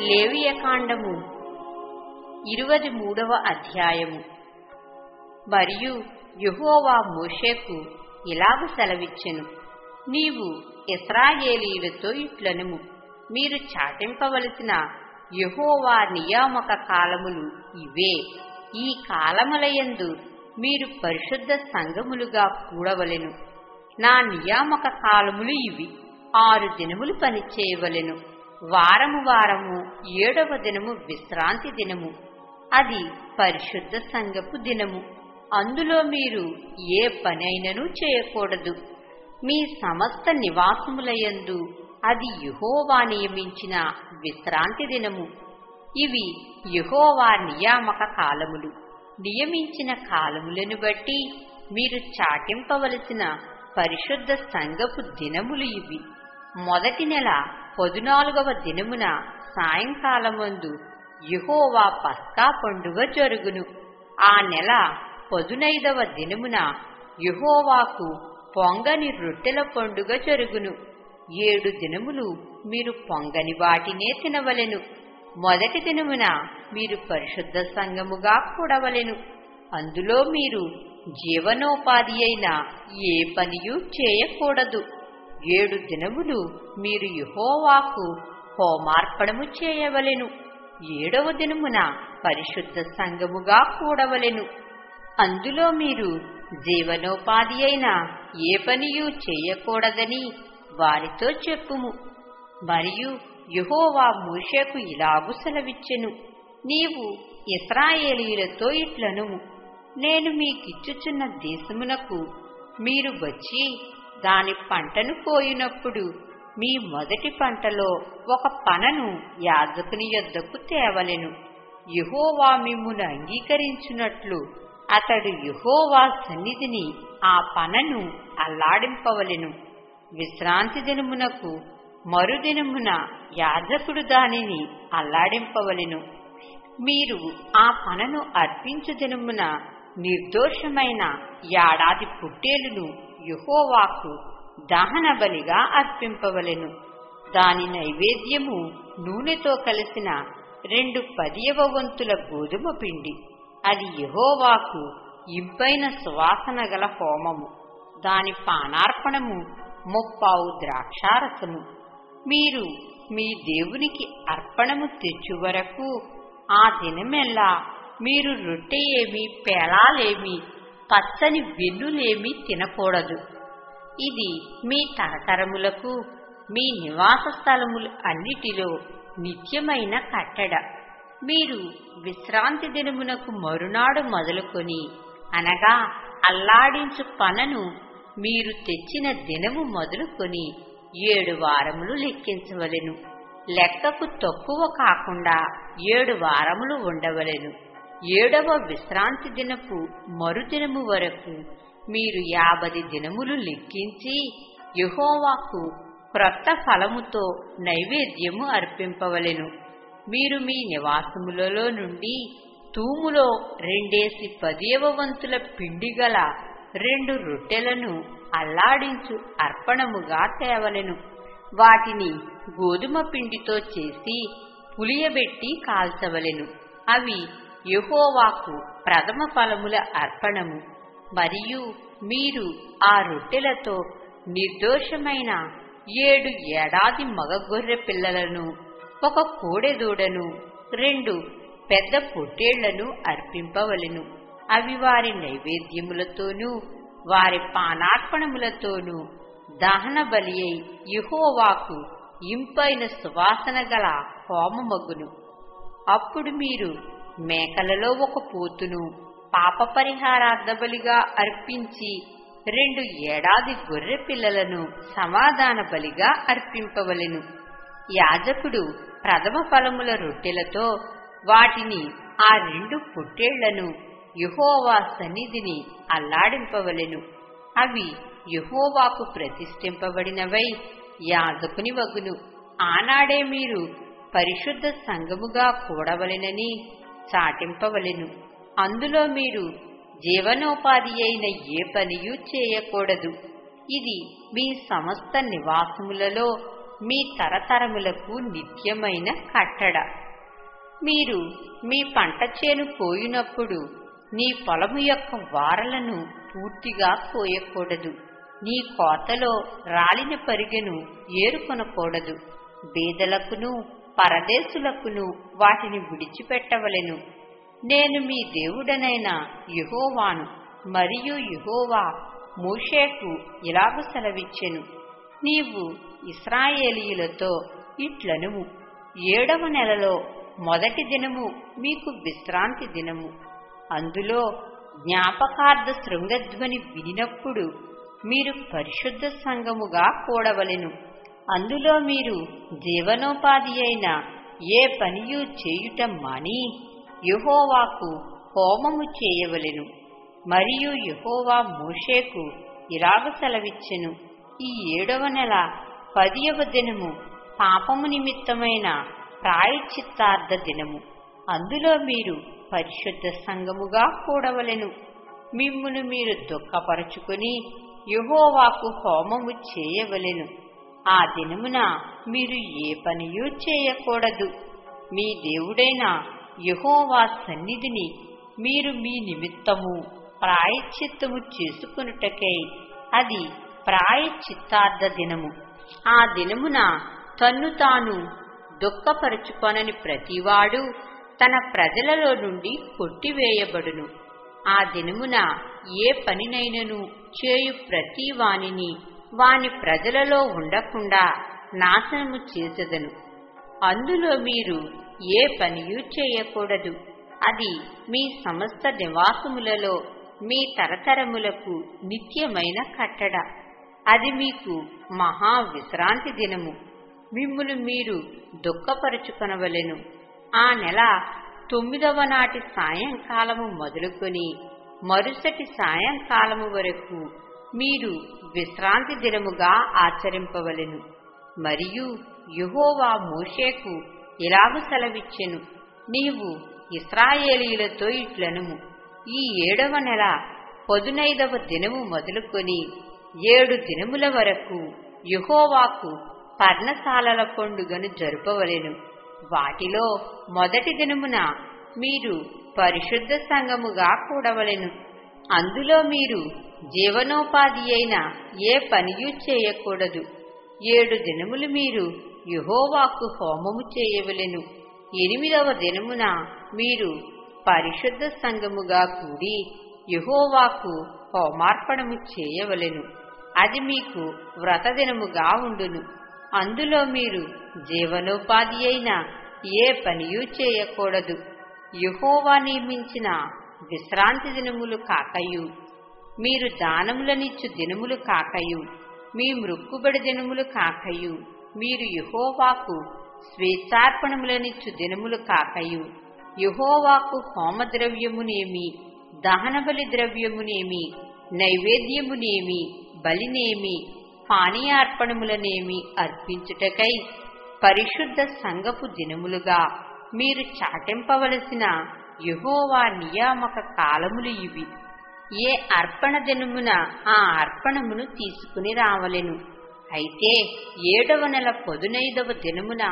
లేవియకాండము 23వ అధ్యాయము. మరియు యెహోవా మోషేకు ఇలాగు సెలవిచ్చెను, నీవు ఇశ్రాయేలీయులతో ఇట్లనుము, మీరు చాటింపవలసిన యెహోవా నియామక కాలములు ఇవే. ఈ కాలములయందు మీరు పరిశుద్ధ సంఘములుగా కూడవలెను. నా నియామక కాలములు ఇవి. 6 దినములు పనిచేయవలెను. వారము వారము 7వ దినము విశ్రాంతి దినము. అది పరిశుద్ధ సంఘపు దినము. అందులో మీరు ఏ పనైనను చేయకూడదు. మీ సమస్త నివాసములయందు అది యెహోవా నియమించిన విశ్రాంతి దినము. ఇవి యెహోవా నియామక కాలములు. నియమించిన కాలములను బట్టి మీరు చాటింపవలసిన పరిశుద్ధ సంఘపు దినములు ఇవి. మొదటి నెల 14వ దినమున సాయంకాలమందు యెహోవా పస్కా పండుగ జరుగును. ఆ నెల 15వ దినమున యెహోవాకు పొంగని రొట్టెల పండుగ జరుగును. 7 దినములు మీరు పొంగని వాటినే తినవలెను. మొదటి దినమున మీరు పరిశుద్ధ సంఘముగా కూడవలెను. అందులో మీరు జీవనోపాధి అయిన ఏ పనియూ చేయకూడదు. 7 దినములు మీరు యెహోవాకు హోమార్పణము చేయవలెను. 7వ దినమున పరిశుద్ధ సంఘముగా కూడవలెను. అందులో మీరు జీవనోపాధి అయిన ఏ పనియూ చేయకూడదని వారితో చెప్పుము. మరియు యెహోవా మోషేకు ఇలాగు సెలవిచ్చెను, నీవు ఇశ్రాయేలీయులతో ఇట్లనుము, నేను మీకిచ్చుచున్న దేశమునకు మీరు వచ్చి దాని పంటను కోయునప్పుడు మీ మొదటి పంటలో ఒక పనను యాజకుని యొద్దకు తేవలెను. యెహోవా మిమ్మును అంగీకరించున్నట్లు అతడు యెహోవా సన్నిధిని ఆ పనను అల్లాడింపవలెను. విశ్రాంతి దినమునకు మరుదినమున యాజకుడు దానిని అల్లాడింపవలెను. మీరు ఆ పనను అర్పించు దినమున నిర్దోషమైన ఏడాది పొట్టేలును యెహోవాకు దహన బలిగా అర్పింపవలెను. దాని నైవేద్యము నూనెతో కలిసిన 2 10వ వంతుల గోధుమ పిండి. అది యెహోవాకు ఇంపైన సువాసన గల హోమము. దాని పానార్పణము 30 ద్రాక్షారసము. మీరు మీ దేవునికి అర్పణము తెచ్చు వరకు ఆ దినమెల్లా మీరు రొట్టె ఏమి, పేలాలేమి, పచ్చని వెన్నులేమి తినకూడదు. ఇది మీ తరతరములకు మీ నివాస స్థలములు అన్నిటిలో నిత్యమైన కట్టడ. మీరు విశ్రాంతి దినమునకు మరునాడు మొదలుకొని, అనగా అల్లాడించు పనను మీరు తెచ్చిన దినము మొదలుకొని 7 వారములు లెక్కించవలెను. లెక్కకు తక్కువ కాకుండా 7 వారములు ఉండవలెను. 7వ విశ్రాంతి దినపు మరుదినము వరకు మీరు 50 దినములు లెక్కించి యెహోవాకు క్రొత్త ఫలముతో నైవేద్యము అర్పింపవలెను. మీరు మీ నివాసములలో నుండి తూములో 2/10వ వంతుల పిండి గల 2 రొట్టెలను అల్లాడించు అర్పణముగా తేవలెను. వాటిని గోధుమ పిండితో చేసి పులియబెట్టి కాల్చవలెను. అవి యెహోవాకు ప్రథమ ఫలముల అర్పణము. మరియు మీరు ఆ రొట్టెలతో నిర్దోషమైన 7 ఏడాది మగ గొర్రె పిల్లలను, 1 కోడెదూడను, 2 పెద్ద పొట్టేళ్లను అర్పింపవలెను. అవి వారి నైవేద్యములతోనూ వారి పానార్పణములతోనూ దహన బలి అయి యెహోవాకు ఇంపైన సువాసన గల హోమమగును. అప్పుడు మీరు మేకలలో 1 పోతును పాప పరిహారార్థ బలిగా అర్పించి 2 ఏడాది గొర్రె పిల్లలను సమాధాన బలిగా అర్పింపవలెను. యాజకుడు ప్రథమ ఫలముల రొట్టెలతో వాటిని ఆ 2 పొట్టేళ్లను యెహోవా సన్నిధిని అల్లాడింపవలెను. అవి యెహోవాకు ప్రతిష్ఠింపబడినవై యాజకుని వగును. ఆనాడే మీరు పరిశుద్ధ సంఘముగా కూడవలెనని చాటింపవలెను. అందులో మీరు జీవనోపాధి అయిన ఏ పనియూ చేయకూడదు. ఇది మీ సమస్త నివాసములలో మీ తరతరములకు నిత్యమైన కట్టడ. మీరు మీ పంట చేను కోయునప్పుడు నీ పొలము యొక్క వారలను పూర్తిగా కోయకూడదు. నీ కోతలో రాలిన పరిగెను ఏరుకొనకూడదు. బీదలకును పరదేశులకును వాటిని విడిచిపెట్టవలెను. నేను మీ దేవుడనైన యెహోవాను. మరియు యెహోవా మోషేకు ఇలాగు సెలవిచ్చెను, నీవు ఇశ్రాయేలీయులతో ఇట్లనుము, 7వ నెలలో మొదటి దినము మీకు విశ్రాంతి దినము. అందులో జ్ఞాపకార్థ శృంగధ్వని వినినప్పుడు మీరు పరిశుద్ధ సంఘముగా కూడవలెను. అందులో మీరు జీవనోపాధి అయిన ఏ పనియూ చేయుట మాని యెహోవాకు హోమము చేయవలెను. మరియు యెహోవా మోషేకు ఇలాగ సెలవిచ్చెను, ఈ 7వ నెల 10వ దినము పాపము నిమిత్తమైన ప్రాయశ్చిత్తార్థ దినము. అందులో మీరు పరిశుద్ధ సంఘముగా కూడవలెను. మిమ్మును మీరు దుఃఖపరచుకుని యెహోవాకు హోమము చేయవలెను. ఆ దినమున మీరు ఏ పనియూ చేయకూడదు. మీ దేవుడైన యెహోవా సన్నిధిని మీరు మీ నిమిత్తము ప్రాయశ్చిత్తము చేసుకొనుటకై అది ప్రాయశ్చిత్తార్థ దినము. ఆ దినమున తన్ను తాను దుఃఖపరచుకొనని ప్రతివాడు తన ప్రజలలో నుండి కొట్టివేయబడును. ఆ దినమున ఏ పనినైనను చేయు ప్రతి వానిని వాని ప్రజలలో ఉండకుండా నాశనము చేసెదను. అందులో మీరు ఏ పనియూ చేయకూడదు. అది మీ సమస్త నివాసములలో మీ తరతరములకు నిత్యమైన కట్టడ. అది మీకు మహా విశ్రాంతి దినము. మిమ్మును మీరు దుఃఖపరచుకొనవలెను. ఆ నెల 9వ నాటి సాయంకాలము మొదలుకొని మరుసటి సాయంకాలము వరకు మీరు విశ్రాంతి దినముగా ఆచరింపవలెను. మరియు యెహోవా మోషేకు ఇలాగు సెలవిచ్చెను, నీవు ఇశ్రాయేలీయులతో ఇట్లనుము, ఈ 7వ నెల 15వ దినము మొదలుకొని 7 దినముల వరకు యెహోవాకు పర్ణశాలల పండుగను జరుపవలెను. వాటిలో మొదటి దినమున మీరు పరిశుద్ధ సంఘముగా కూడవలెను. అందులో మీరు జీవనోపాధి అయిన ఏ పనియూ చేయకూడదు. 7 దినములు మీరు యెహోవాకు హోమము చేయవలెను. 8వ దినమున మీరు పరిశుద్ధ సంఘముగా కూడి యెహోవాకు హోమార్పణము చేయవలెను. అది మీకు వ్రతదినముగా ఉండును. అందులో మీరు జీవనోపాధి అయిన ఏ పనియూ చేయకూడదు. యెహోవా నియమించిన విశ్రాంతి దినములు కాకయు, మీరు దానములనిచ్చు దినములు కాకయు, మీ మ్రొక్కుబడి దినములు కాకయు, మీరు యెహోవాకు స్వేచ్ఛార్పణములనిచ్చు దినములు కాకయు, యెహోవాకు హోమద్రవ్యమునేమి, దహనబలి ద్రవ్యమునేమి, నైవేద్యమునేమి, బలినేమి, పానీయార్పణములనేమి అర్పించుటకై పరిశుద్ధ సంఘపు దినములుగా మీరు చాటింపవలసిన యెహోవా నియామక కాలములు ఇవి. ఏ అర్పణ దినమున ఆ అర్పణమును తీసుకుని రావలెను. అయితే 7వ నెల 15వ దినమున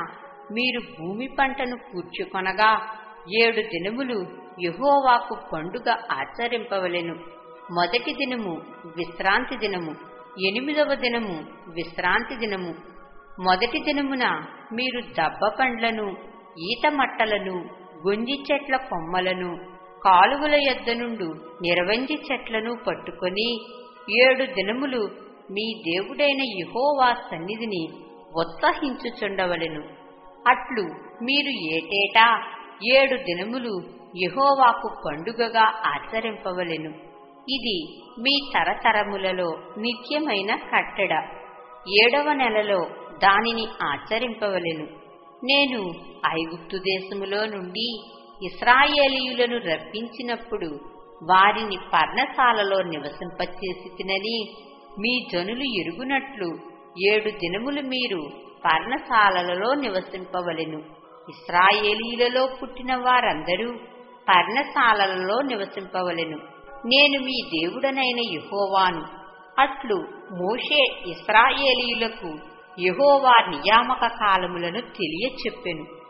మీరు భూమి పంటను కూర్చుకొనగా 7 దినములు యెహోవాకు పండుగ ఆచరింపవలెను. మొదటి దినము విశ్రాంతి దినము, 8వ దినము విశ్రాంతి దినము. మొదటి దినమున మీరు దబ్బ పండ్లను, ఈత మట్టలను, గొంజి చెట్ల కొమ్మలను, కాలువల యొద్ద నుండు నిరవంజి చెట్లను పట్టుకొని 7 దినములు మీ దేవుడైన యెహోవా సన్నిధిని ఉత్సహించుచుండవలెను. అట్లు మీరు ఏటేటా 7 దినములు యెహోవాకు పండుగగా ఆచరింపవలెను. ఇది మీ తరతరములలో నిత్యమైన కట్టడ. 7వ నెలలో దానిని ఆచరింపవలెను. నేను ఐగుప్తు దేశములో నుండి ఇశ్రాయేలీయులను రప్పించినప్పుడు వారిని పర్ణశాలలో నివసింపచేసితినని మీ జనులు ఎరుగునట్లు 7 దినములు మీరు పర్ణశాలలలో నివసింపవలెను. ఇశ్రాయేలీయులలో పుట్టిన వారందరూ పర్ణశాలలలో నివసింపవలెను. నేను మీ దేవుడనైన యెహోవాను. అట్లు మోషే ఇశ్రాయేలీయులకు యెహోవా నియామక కాలములను తెలియచెప్పెను.